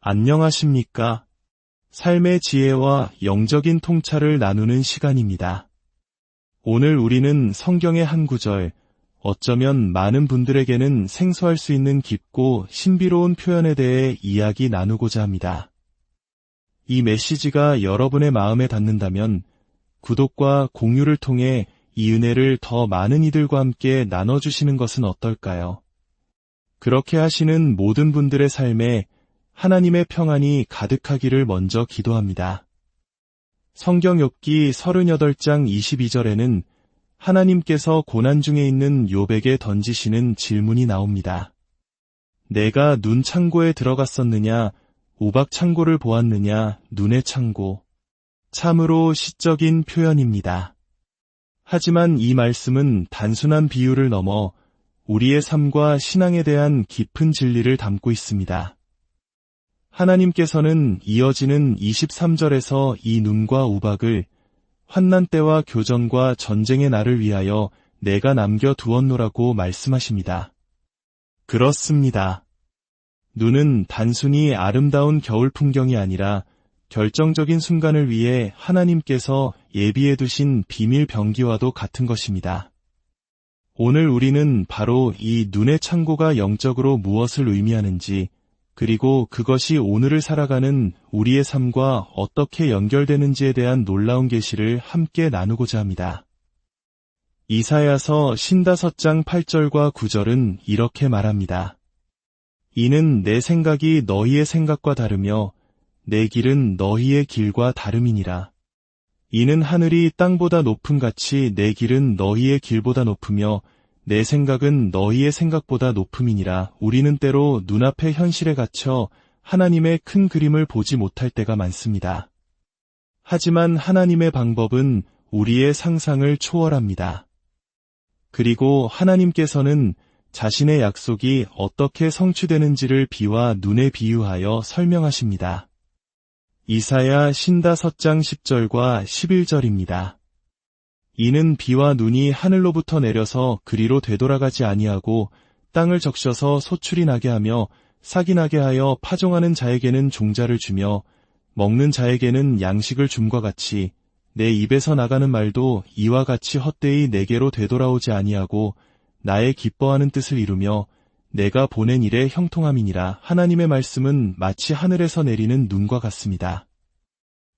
안녕하십니까? 삶의 지혜와 영적인 통찰을 나누는 시간입니다. 오늘 우리는 성경의 한 구절, 어쩌면 많은 분들에게는 생소할 수 있는 깊고 신비로운 표현에 대해 이야기 나누고자 합니다. 이 메시지가 여러분의 마음에 닿는다면 구독과 공유를 통해 이 은혜를 더 많은 이들과 함께 나눠주시는 것은 어떨까요? 그렇게 하시는 모든 분들의 삶에 하나님의 평안이 가득하기를 먼저 기도합니다. 성경 욥기 38장 22절에는 하나님께서 고난 중에 있는 욥에게 던지시는 질문이 나옵니다. 내가 눈 창고에 들어갔었느냐, 우박 창고를 보았느냐, 눈의 창고. 참으로 시적인 표현입니다. 하지만 이 말씀은 단순한 비유를 넘어 우리의 삶과 신앙에 대한 깊은 진리를 담고 있습니다. 하나님께서는 이어지는 23절에서 이 눈과 우박을 환난 때와 교전과 전쟁의 날을 위하여 내가 남겨두었노라고 말씀하십니다. 그렇습니다. 눈은 단순히 아름다운 겨울 풍경이 아니라 결정적인 순간을 위해 하나님께서 예비해 두신 비밀 병기와도 같은 것입니다. 오늘 우리는 바로 이 눈의 창고가 영적으로 무엇을 의미하는지, 그리고 그것이 오늘을 살아가는 우리의 삶과 어떻게 연결되는지에 대한 놀라운 계시를 함께 나누고자 합니다. 이사야서 55장 8절과 9절은 이렇게 말합니다. 이는 내 생각이 너희의 생각과 다르며 내 길은 너희의 길과 다름이니라. 이는 하늘이 땅보다 높음 같이 내 길은 너희의 길보다 높으며 내 생각은 너희의 생각보다 높음이니라. 우리는 때로 눈앞의 현실에 갇혀 하나님의 큰 그림을 보지 못할 때가 많습니다. 하지만 하나님의 방법은 우리의 상상을 초월합니다. 그리고 하나님께서는 자신의 약속이 어떻게 성취되는지를 비와 눈에 비유하여 설명하십니다. 이사야 55장 10절과 11절입니다. 이는 비와 눈이 하늘로부터 내려서 그리로 되돌아가지 아니하고 땅을 적셔서 소출이 나게 하며 싹이 나게 하여 파종하는 자에게는 종자를 주며 먹는 자에게는 양식을 줌과 같이 내 입에서 나가는 말도 이와 같이 헛되이 내게로 되돌아오지 아니하고 나의 기뻐하는 뜻을 이루며 내가 보낸 일에 형통함이니라. 하나님의 말씀은 마치 하늘에서 내리는 눈과 같습니다.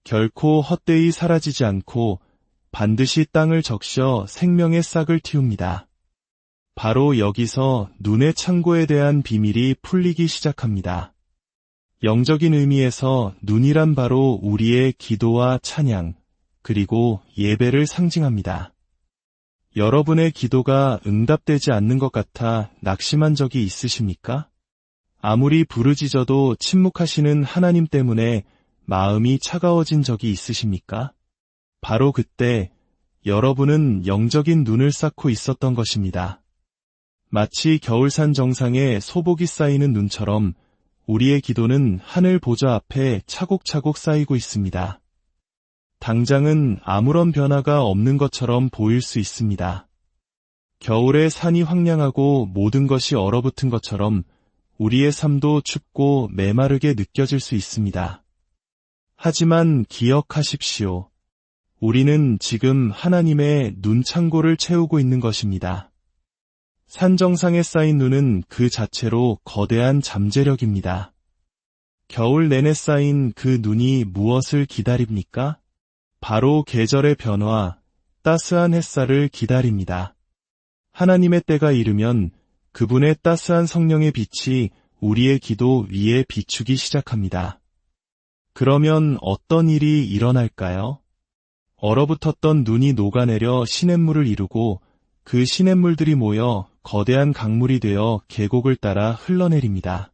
결코 헛되이 사라지지 않고 반드시 땅을 적셔 생명의 싹을 틔웁니다. 바로 여기서 눈의 창고에 대한 비밀이 풀리기 시작합니다. 영적인 의미에서 눈이란 바로 우리의 기도와 찬양, 그리고 예배를 상징합니다. 여러분의 기도가 응답되지 않는 것 같아 낙심한 적이 있으십니까? 아무리 부르짖어도 침묵하시는 하나님 때문에 마음이 차가워진 적이 있으십니까? 바로 그때 여러분은 영적인 눈을 쌓고 있었던 것입니다. 마치 겨울산 정상에 소복이 쌓이는 눈처럼 우리의 기도는 하늘 보좌 앞에 차곡차곡 쌓이고 있습니다. 당장은 아무런 변화가 없는 것처럼 보일 수 있습니다. 겨울에 산이 황량하고 모든 것이 얼어붙은 것처럼 우리의 삶도 춥고 메마르게 느껴질 수 있습니다. 하지만 기억하십시오. 우리는 지금 하나님의 눈창고를 채우고 있는 것입니다. 산 정상에 쌓인 눈은 그 자체로 거대한 잠재력입니다. 겨울 내내 쌓인 그 눈이 무엇을 기다립니까? 바로 계절의 변화, 따스한 햇살을 기다립니다. 하나님의 때가 이르면 그분의 따스한 성령의 빛이 우리의 기도 위에 비추기 시작합니다. 그러면 어떤 일이 일어날까요? 얼어붙었던 눈이 녹아내려 시냇물을 이루고 그 시냇물들이 모여 거대한 강물이 되어 계곡을 따라 흘러내립니다.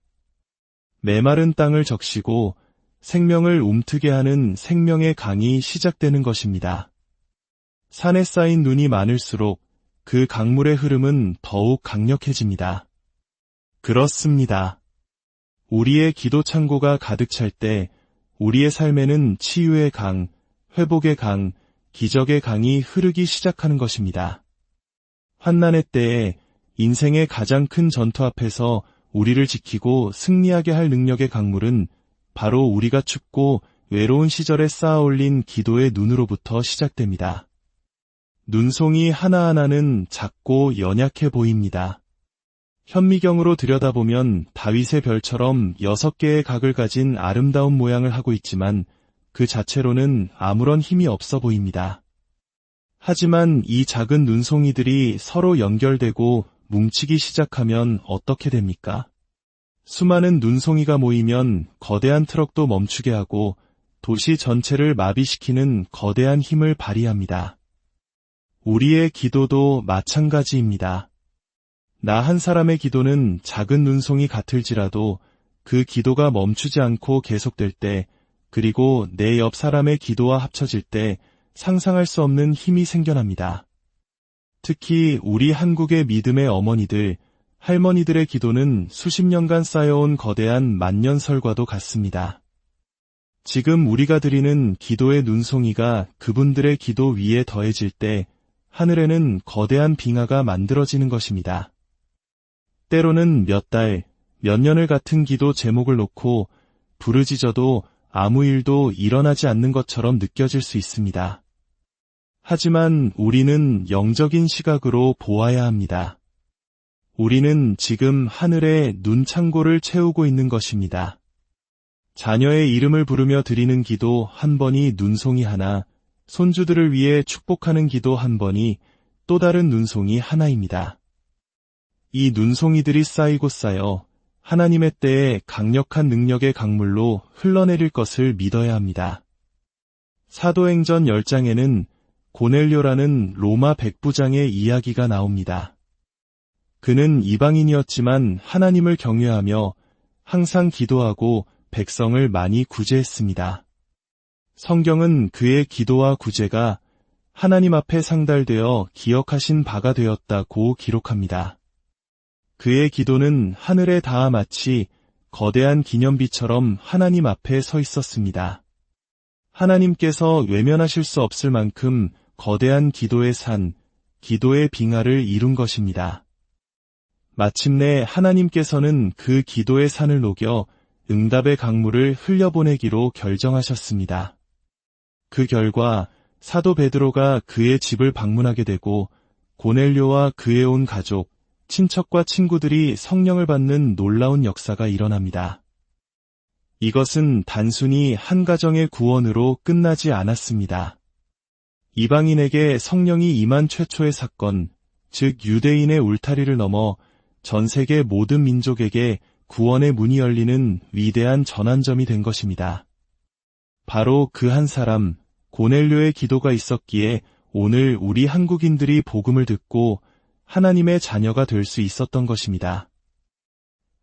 메마른 땅을 적시고 생명을 움트게 하는 생명의 강이 시작되는 것입니다. 산에 쌓인 눈이 많을수록 그 강물의 흐름은 더욱 강력해집니다. 그렇습니다. 우리의 기도 창고가 가득 찰 때 우리의 삶에는 치유의 강, 회복의 강, 기적의 강이 흐르기 시작하는 것입니다. 환난의 때에 인생의 가장 큰 전투 앞에서 우리를 지키고 승리하게 할 능력의 강물은 바로 우리가 춥고 외로운 시절에 쌓아올린 기도의 눈으로부터 시작됩니다. 눈송이 하나하나는 작고 연약해 보입니다. 현미경으로 들여다보면 다윗의 별처럼 6개의 각을 가진 아름다운 모양을 하고 있지만 그 자체로는 아무런 힘이 없어 보입니다. 하지만 이 작은 눈송이들이 서로 연결되고 뭉치기 시작하면 어떻게 됩니까? 수많은 눈송이가 모이면 거대한 트럭도 멈추게 하고 도시 전체를 마비시키는 거대한 힘을 발휘합니다. 우리의 기도도 마찬가지입니다. 나 한 사람의 기도는 작은 눈송이 같을지라도 그 기도가 멈추지 않고 계속될 때, 그리고 내 옆 사람의 기도와 합쳐질 때 상상할 수 없는 힘이 생겨납니다. 특히 우리 한국의 믿음의 어머니들, 할머니들의 기도는 수십 년간 쌓여온 거대한 만년설과도 같습니다. 지금 우리가 드리는 기도의 눈송이가 그분들의 기도 위에 더해질 때 하늘에는 거대한 빙하가 만들어지는 것입니다. 때로는 몇 달, 몇 년을 같은 기도 제목을 놓고 부르짖어도 아무 일도 일어나지 않는 것처럼 느껴질 수 있습니다. 하지만 우리는 영적인 시각으로 보아야 합니다. 우리는 지금 하늘에 눈창고를 채우고 있는 것입니다. 자녀의 이름을 부르며 드리는 기도 한 번이 눈송이 하나, 손주들을 위해 축복하는 기도 한 번이 또 다른 눈송이 하나입니다. 이 눈송이들이 쌓이고 쌓여 하나님의 때에 강력한 능력의 강물로 흘러내릴 것을 믿어야 합니다. 사도행전 10장에는 고넬료라는 로마 백부장의 이야기가 나옵니다. 그는 이방인이었지만 하나님을 경외하며 항상 기도하고 백성을 많이 구제했습니다. 성경은 그의 기도와 구제가 하나님 앞에 상달되어 기억하신 바가 되었다고 기록합니다. 그의 기도는 하늘에 닿아 마치 거대한 기념비처럼 하나님 앞에 서 있었습니다. 하나님께서 외면하실 수 없을 만큼 거대한 기도의 산, 기도의 빙하를 이룬 것입니다. 마침내 하나님께서는 그 기도의 산을 녹여 응답의 강물을 흘려보내기로 결정하셨습니다. 그 결과 사도 베드로가 그의 집을 방문하게 되고 고넬료와 그의 온 가족, 친척과 친구들이 성령을 받는 놀라운 역사가 일어납니다. 이것은 단순히 한 가정의 구원으로 끝나지 않았습니다. 이방인에게 성령이 임한 최초의 사건, 즉 유대인의 울타리를 넘어 전 세계 모든 민족에게 구원의 문이 열리는 위대한 전환점이 된 것입니다. 바로 그 한 사람, 고넬료의 기도가 있었기에 오늘 우리 한국인들이 복음을 듣고 하나님의 자녀가 될 수 있었던 것입니다.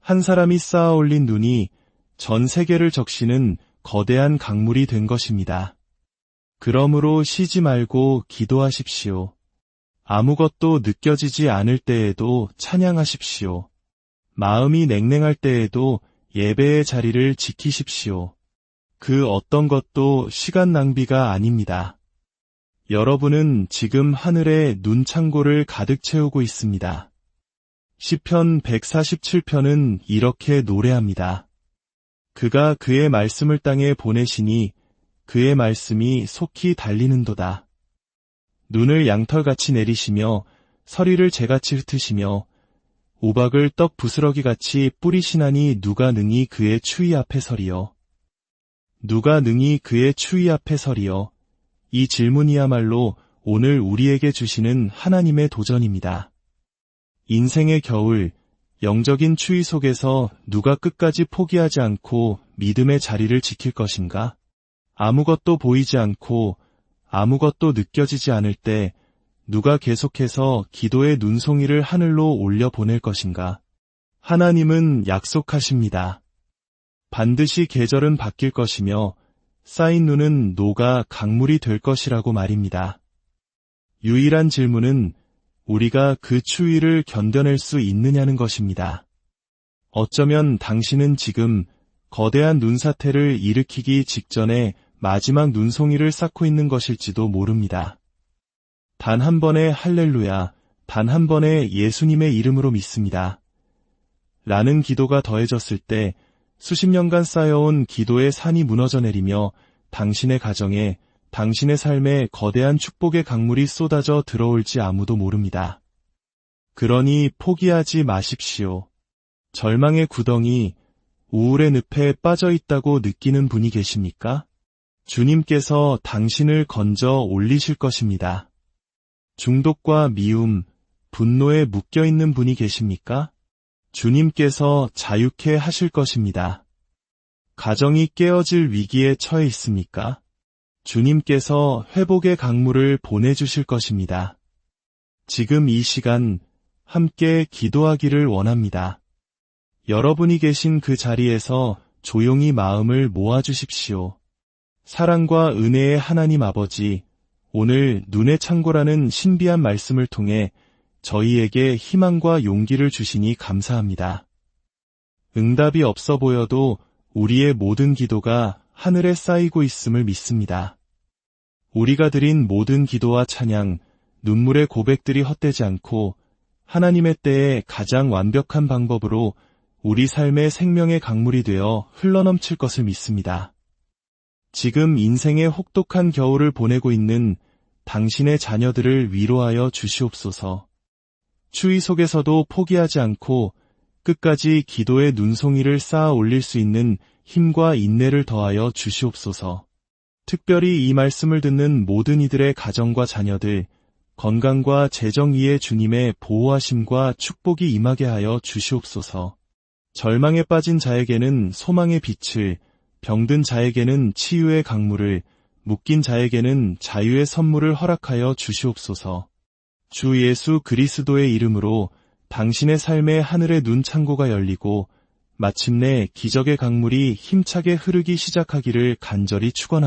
한 사람이 쌓아 올린 눈이 전 세계를 적시는 거대한 강물이 된 것입니다. 그러므로 쉬지 말고 기도하십시오. 아무것도 느껴지지 않을 때에도 찬양하십시오. 마음이 냉랭할 때에도 예배의 자리를 지키십시오. 그 어떤 것도 시간 낭비가 아닙니다. 여러분은 지금 하늘에 눈창고를 가득 채우고 있습니다. 시편 147편은 이렇게 노래합니다. 그가 그의 말씀을 땅에 보내시니 그의 말씀이 속히 달리는도다. 눈을 양털같이 내리시며 서리를 재같이 흩으시며 우박을 떡 부스러기같이 뿌리시나니 누가 능히 그의 추위 앞에 서리요. 누가 능히 그의 추위 앞에 서리요. 이 질문이야말로 오늘 우리에게 주시는 하나님의 도전입니다. 인생의 겨울, 영적인 추위 속에서 누가 끝까지 포기하지 않고 믿음의 자리를 지킬 것인가? 아무것도 보이지 않고 아무것도 느껴지지 않을 때 누가 계속해서 기도의 눈송이를 하늘로 올려보낼 것인가? 하나님은 약속하십니다. 반드시 계절은 바뀔 것이며 쌓인 눈은 녹아 강물이 될 것이라고 말입니다. 유일한 질문은 우리가 그 추위를 견뎌낼 수 있느냐는 것입니다. 어쩌면 당신은 지금 거대한 눈사태를 일으키기 직전에 마지막 눈송이를 쌓고 있는 것일지도 모릅니다. 단 한 번의 할렐루야, 단 한 번의 예수님의 이름으로 믿습니다. 라는 기도가 더해졌을 때 수십 년간 쌓여온 기도의 산이 무너져 내리며 당신의 가정에, 당신의 삶에 거대한 축복의 강물이 쏟아져 들어올지 아무도 모릅니다. 그러니 포기하지 마십시오. 절망의 구덩이, 우울의 늪에 빠져 있다고 느끼는 분이 계십니까? 주님께서 당신을 건져 올리실 것입니다. 중독과 미움, 분노에 묶여 있는 분이 계십니까? 주님께서 자유케 하실 것입니다. 가정이 깨어질 위기에 처해 있습니까? 주님께서 회복의 강물을 보내주실 것입니다. 지금 이 시간 함께 기도하기를 원합니다. 여러분이 계신 그 자리에서 조용히 마음을 모아주십시오. 사랑과 은혜의 하나님 아버지, 오늘 눈의 창고라는 신비한 말씀을 통해 저희에게 희망과 용기를 주시니 감사합니다. 응답이 없어 보여도 우리의 모든 기도가 하늘에 쌓이고 있음을 믿습니다. 우리가 드린 모든 기도와 찬양, 눈물의 고백들이 헛되지 않고 하나님의 때에 가장 완벽한 방법으로 우리 삶의 생명의 강물이 되어 흘러넘칠 것을 믿습니다. 지금 인생의 혹독한 겨울을 보내고 있는 당신의 자녀들을 위로하여 주시옵소서. 추위 속에서도 포기하지 않고 끝까지 기도의 눈송이를 쌓아 올릴 수 있는 힘과 인내를 더하여 주시옵소서. 특별히 이 말씀을 듣는 모든 이들의 가정과 자녀들, 건강과 재정 위에 주님의 보호하심과 축복이 임하게 하여 주시옵소서. 절망에 빠진 자에게는 소망의 빛을, 병든 자에게는 치유의 강물을, 묶인 자에게는 자유의 선물을 허락하여 주시옵소서. 주 예수 그리스도의 이름으로 당신의 삶의 하늘의 눈 창고가 열리고 마침내 기적의 강물이 힘차게 흐르기 시작하기를 간절히 축원합니다.